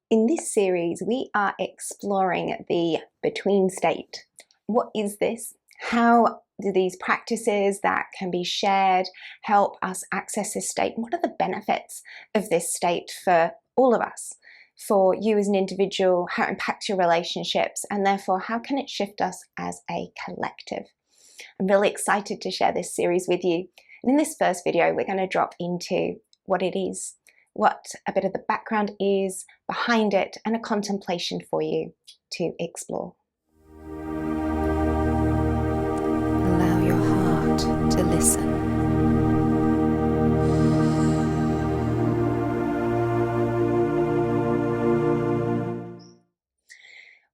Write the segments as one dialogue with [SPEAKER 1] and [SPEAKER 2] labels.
[SPEAKER 1] In this series, we are exploring the between state. What is this? How do these practices that can be shared help us access this state? What are the benefits of this state for all of us? For you as an individual, how it impacts your relationships, and therefore how can it shift us as a collective? I'm really excited to share this series with you. And in this first video, we're going to drop into what it is, what a bit of the background is behind it, and a contemplation for you to explore.
[SPEAKER 2] Allow your heart to listen.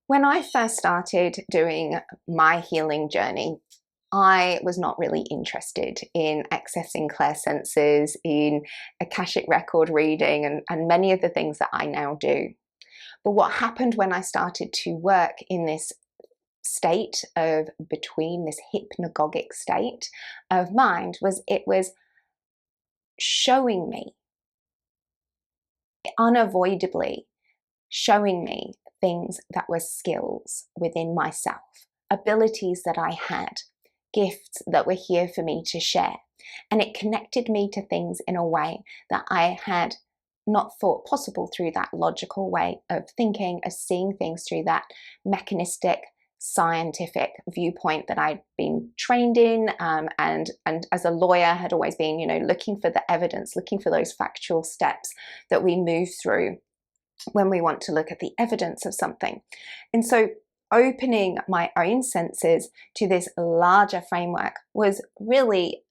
[SPEAKER 1] When I first started doing my healing journey, I was not really interested in accessing clairsenses, in Akashic record reading, and many of the things that I now do. But what happened when I started to work in this state of between, this hypnagogic state of mind, was it was showing me, unavoidably showing me things that were skills within myself, abilities that I had, gifts that were here for me to share. And it connected me to things in a way that I had not thought possible through that logical way of thinking, of seeing things through that mechanistic, scientific viewpoint that I'd been trained in, and as a lawyer had always been, looking for the evidence, looking for those factual steps that we move through when we want to look at the evidence of something. And so opening my own senses to this larger framework was really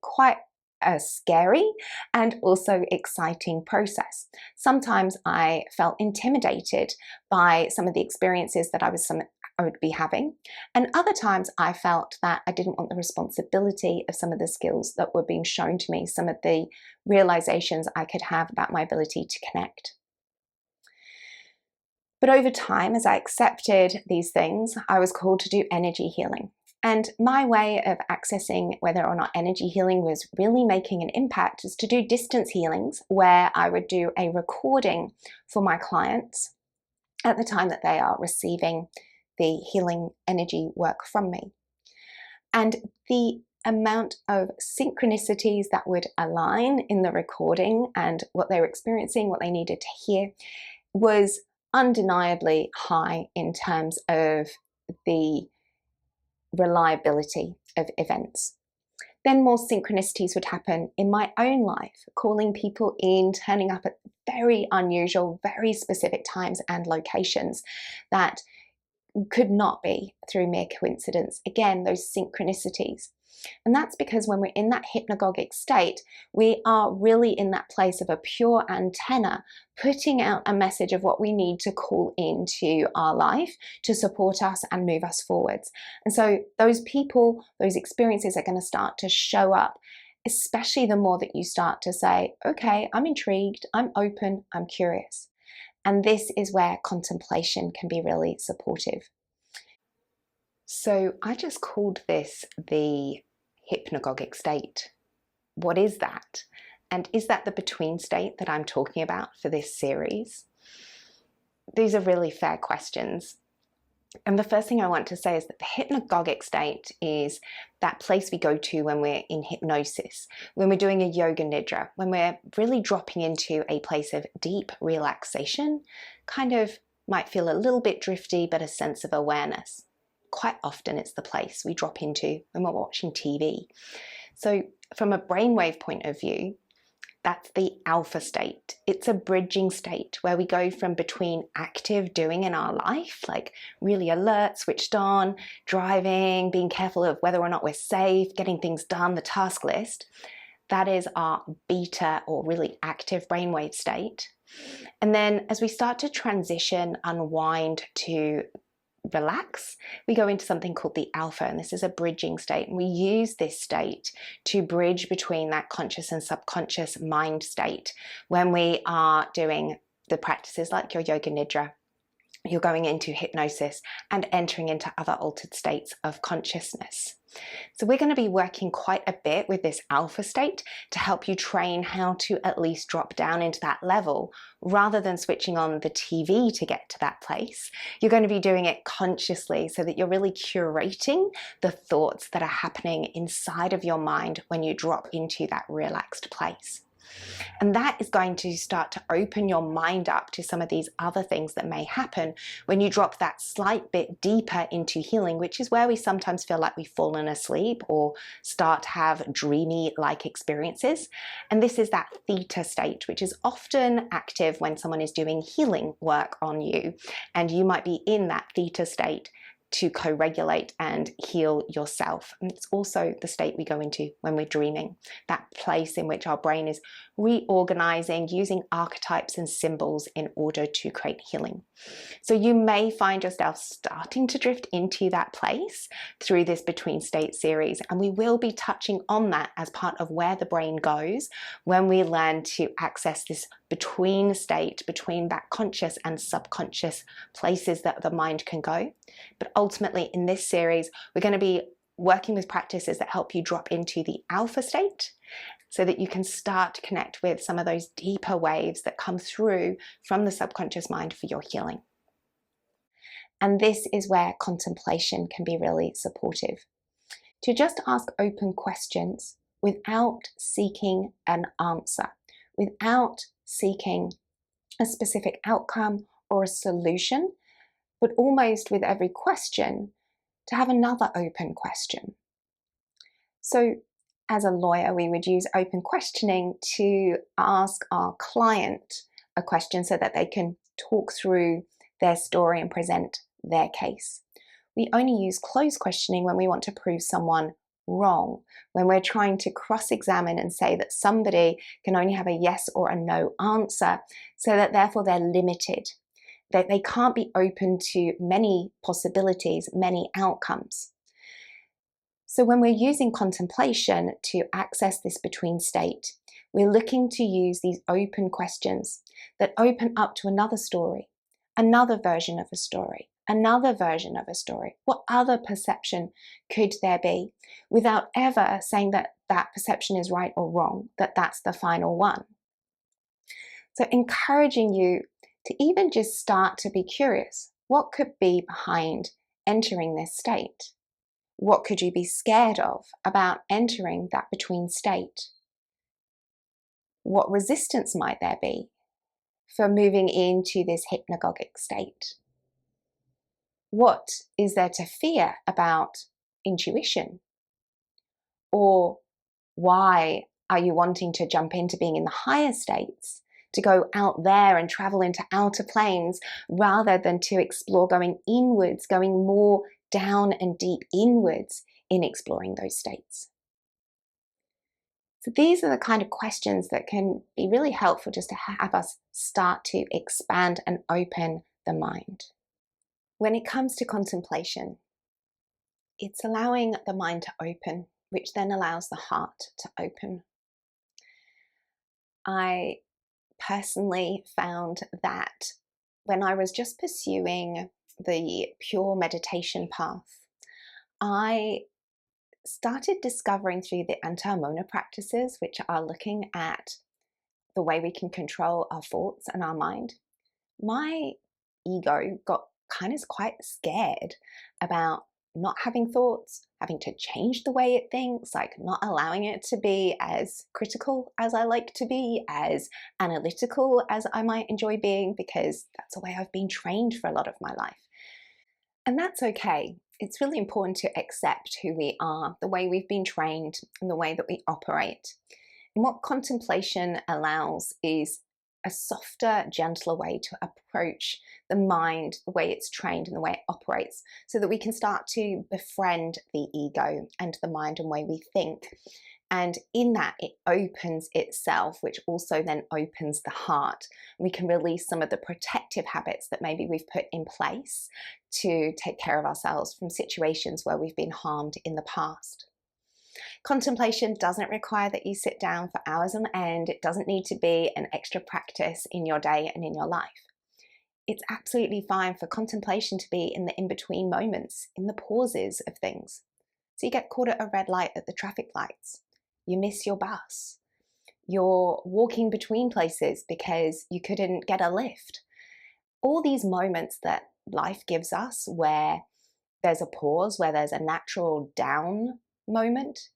[SPEAKER 1] quite a scary and also exciting process. Sometimes I felt intimidated by some of the experiences that I would be having, and other times I felt that I didn't want the responsibility of some of the skills that were being shown to me, some of the realizations I could have about my ability to connect. But over time, as I accepted these things, I was called to do energy healing. And my way of accessing whether or not energy healing was really making an impact is to do distance healings, where I would do a recording for my clients at the time that they are receiving the healing energy work from me. And the amount of synchronicities that would align in the recording and what they were experiencing, what they needed to hear, was undeniably high in terms of the reliability of events. Then more synchronicities would happen in my own life, calling people in, turning up at very unusual, very specific times and locations that could not be through mere coincidence. Again, those synchronicities. And that's because when we're in that hypnagogic state, we are really in that place of a pure antenna, putting out a message of what we need to call into our life to support us and move us forwards. And so those people, those experiences are going to start to show up, especially the more that you start to say, okay, I'm intrigued, I'm open, I'm curious. And this is where contemplation can be really supportive. So I just called this the hypnagogic state. What is that? And is that the between state that I'm talking about for this series? These are really fair questions. And the first thing I want to say is that the hypnagogic state is that place we go to when we're in hypnosis, when we're doing a yoga nidra, when we're really dropping into a place of deep relaxation, kind of might feel a little bit drifty, but a sense of awareness. Quite often it's the place we drop into when we're watching TV. So from a brainwave point of view, that's the alpha state. It's a bridging state where we go from between active doing in our life, like really alert, switched on, driving, being careful of whether or not we're safe, getting things done, the task list. That is our beta or really active brainwave state. And then as we start to transition, unwind to relax, we go into something called the alpha, and this is a bridging state. And we use this state to bridge between that conscious and subconscious mind state when we are doing the practices like your yoga nidra, you're going into hypnosis and entering into other altered states of consciousness. So we're going to be working quite a bit with this alpha state to help you train how to at least drop down into that level rather than switching on the TV to get to that place. You're going to be doing it consciously so that you're really curating the thoughts that are happening inside of your mind when you drop into that relaxed place. And that is going to start to open your mind up to some of these other things that may happen when you drop that slight bit deeper into healing, which is where we sometimes feel like we've fallen asleep or start to have dreamy-like experiences. And this is that theta state, which is often active when someone is doing healing work on you. And you might be in that theta state to co-regulate and heal yourself. And it's also the state we go into when we're dreaming, that place in which our brain is reorganizing, using archetypes and symbols in order to create healing. So you may find yourself starting to drift into that place through this Between State series, and we will be touching on that as part of where the brain goes when we learn to access this between state, between that conscious and subconscious places that the mind can go. But ultimately in this series, we're going to be working with practices that help you drop into the alpha state so that you can start to connect with some of those deeper waves that come through from the subconscious mind for your healing. And this is where contemplation can be really supportive. To just ask open questions without seeking an answer, without seeking a specific outcome or a solution, but almost with every question to have another open question. So as a lawyer, we would use open questioning to ask our client a question so that they can talk through their story and present their case. We only use closed questioning when we want to prove someone wrong, when we're trying to cross-examine and say that somebody can only have a yes or a no answer, so that therefore they're limited, that they can't be open to many possibilities, many outcomes. So when we're using contemplation to access this between state, we're looking to use these open questions that open up to another story, another version of a story, another version of a story. What other perception could there be, without ever saying that that perception is right or wrong, that that's the final one. So encouraging you to even just start to be curious. What could be behind entering this state? What could you be scared of about entering that between state? What resistance might there be for moving into this hypnagogic state? What is there to fear about intuition? Or why are you wanting to jump into being in the higher states, to go out there and travel into outer planes rather than to explore going inwards, going more down and deep inwards in exploring those states? So these are the kind of questions that can be really helpful just to have us start to expand and open the mind. When it comes to contemplation, it's allowing the mind to open, which then allows the heart to open. I personally found that when I was just pursuing the pure meditation path, I started discovering through the antamona practices, which are looking at the way we can control our thoughts and our mind, my ego got kind of quite scared about not having thoughts, having to change the way it thinks, like not allowing it to be as critical as I like to be, as analytical as I might enjoy being, because that's the way I've been trained for a lot of my life. And that's okay. It's really important to accept who we are, the way we've been trained, and the way that we operate. And what contemplation allows is a softer, gentler way to approach the mind, the way it's trained and the way it operates, so that we can start to befriend the ego and the mind and way we think. And in that, it opens itself, which also then opens the heart. We can release some of the protective habits that maybe we've put in place to take care of ourselves from situations where we've been harmed in the past. Contemplation doesn't require that you sit down for hours on end. It doesn't need to be an extra practice in your day and in your life. it's absolutely fine for contemplation to be in the in-between moments, in the pauses of things. So you get caught at a red light at the traffic lights. You miss your bus. You're walking between places because you couldn't get a lift. All these moments that life gives us where there's a pause, where there's a natural down moment,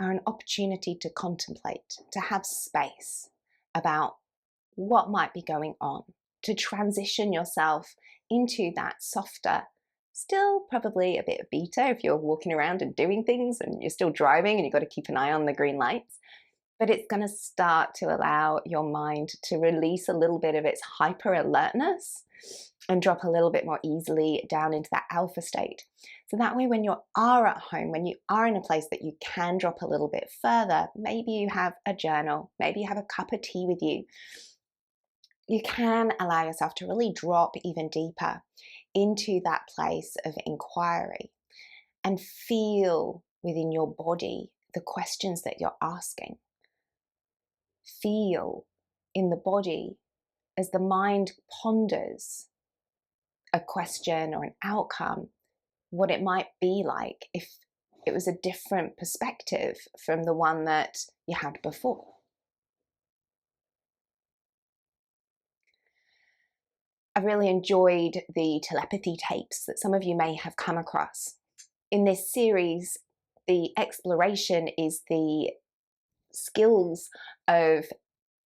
[SPEAKER 1] are an opportunity to contemplate, to have space about what might be going on, to transition yourself into that softer, still probably a bit of beta if you're walking around and doing things and you're still driving and you've got to keep an eye on the green lights. But it's going to start to allow your mind to release a little bit of its hyper alertness and drop a little bit more easily down into that alpha state. So that way, when you are at home, when you are in a place that you can drop a little bit further, maybe you have a journal, maybe you have a cup of tea with you, you can allow yourself to really drop even deeper into that place of inquiry and feel within your body the questions that you're asking. Feel in the body as the mind ponders a question or an outcome, what it might be like if it was a different perspective from the one that you had before. I really enjoyed the telepathy tapes that some of you may have come across. In this series, the exploration is the skills of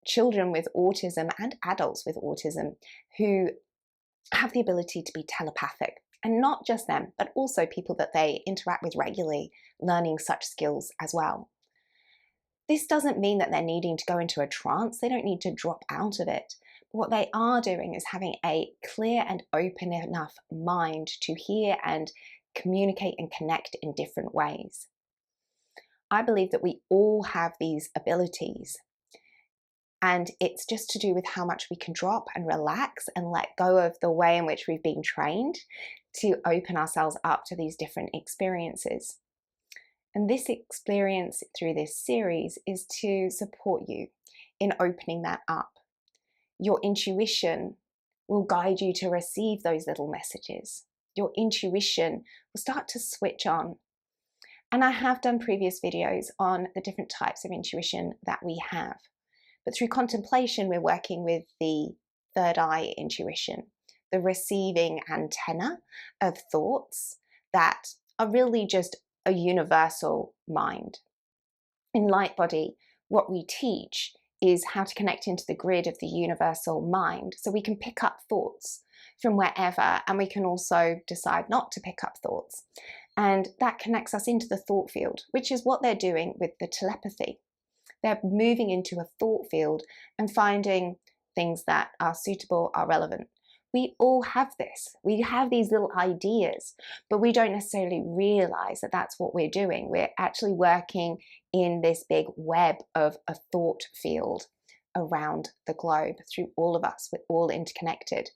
[SPEAKER 1] children with autism and adults with autism who have the ability to be telepathic. And not just them, but also people that they interact with regularly, learning such skills as well. This doesn't mean that they're needing to go into a trance. They don't need to drop out of it. But what they are doing is having a clear and open enough mind to hear and communicate and connect in different ways. I believe that we all have these abilities. And it's just to do with how much we can drop and relax and let go of the way in which we've been trained to open ourselves up to these different experiences. And this experience through this series is to support you in opening that up. Your intuition will guide you to receive those little messages. Your intuition will start to switch on. And I have done previous videos on the different types of intuition that we have. But through contemplation, we're working with the third eye intuition, the receiving antenna of thoughts that are really just a universal mind. In Light Body, what we teach is how to connect into the grid of the universal mind, so we can pick up thoughts from wherever, and we can also decide not to pick up thoughts. And that connects us into the thought field, which is what they're doing with the telepathy. They're moving into a thought field and finding things that are suitable, are relevant. We all have this. We have these little ideas, but we don't necessarily realize that that's what we're doing. We're actually working in this big web of a thought field around the globe through all of us. We're all interconnected.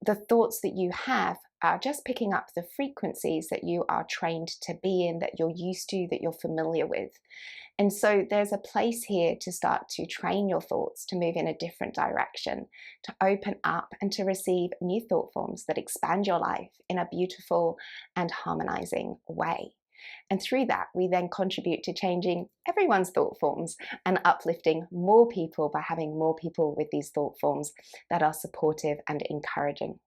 [SPEAKER 1] The thoughts that you have are just picking up the frequencies that you are trained to be in, that you're used to, that you're familiar with. And so there's a place here to start to train your thoughts to move in a different direction, to open up and to receive new thought forms that expand your life in a beautiful and harmonizing way. And through that, we then contribute to changing everyone's thought forms and uplifting more people by having more people with these thought forms that are supportive and encouraging.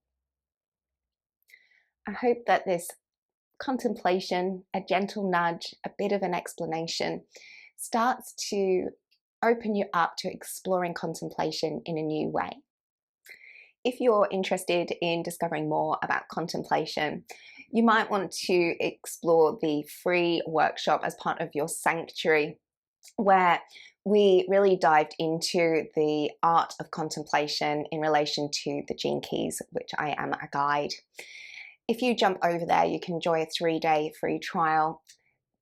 [SPEAKER 1] I hope that this contemplation, a gentle nudge, a bit of an explanation, starts to open you up to exploring contemplation in a new way. If you're interested in discovering more about contemplation, you might want to explore the free workshop as part of your sanctuary, where we really dived into the art of contemplation in relation to the Gene Keys, which I am a guide. If you jump over there, you can enjoy a 3-day free trial,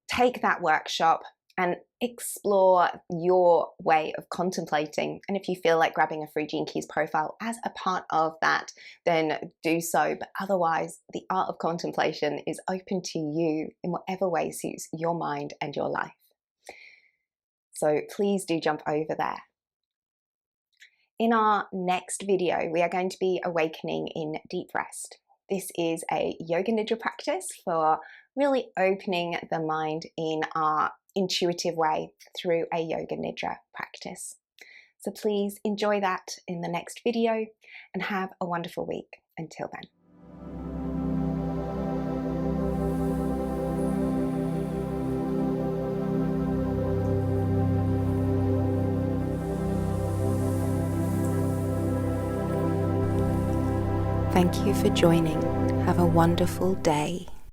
[SPEAKER 1] take that workshop and explore your way of contemplating. And if you feel like grabbing a free Gene Keys profile as a part of that, then do so. But otherwise, the art of contemplation is open to you in whatever way suits your mind and your life. So please do jump over there. In our next video, we are going to be awakening in deep rest. This is a yoga nidra practice for really opening the mind in our intuitive way through a yoga nidra practice. So please enjoy that in the next video and have a wonderful week. Until then.
[SPEAKER 2] Thank you for joining. Have a wonderful day.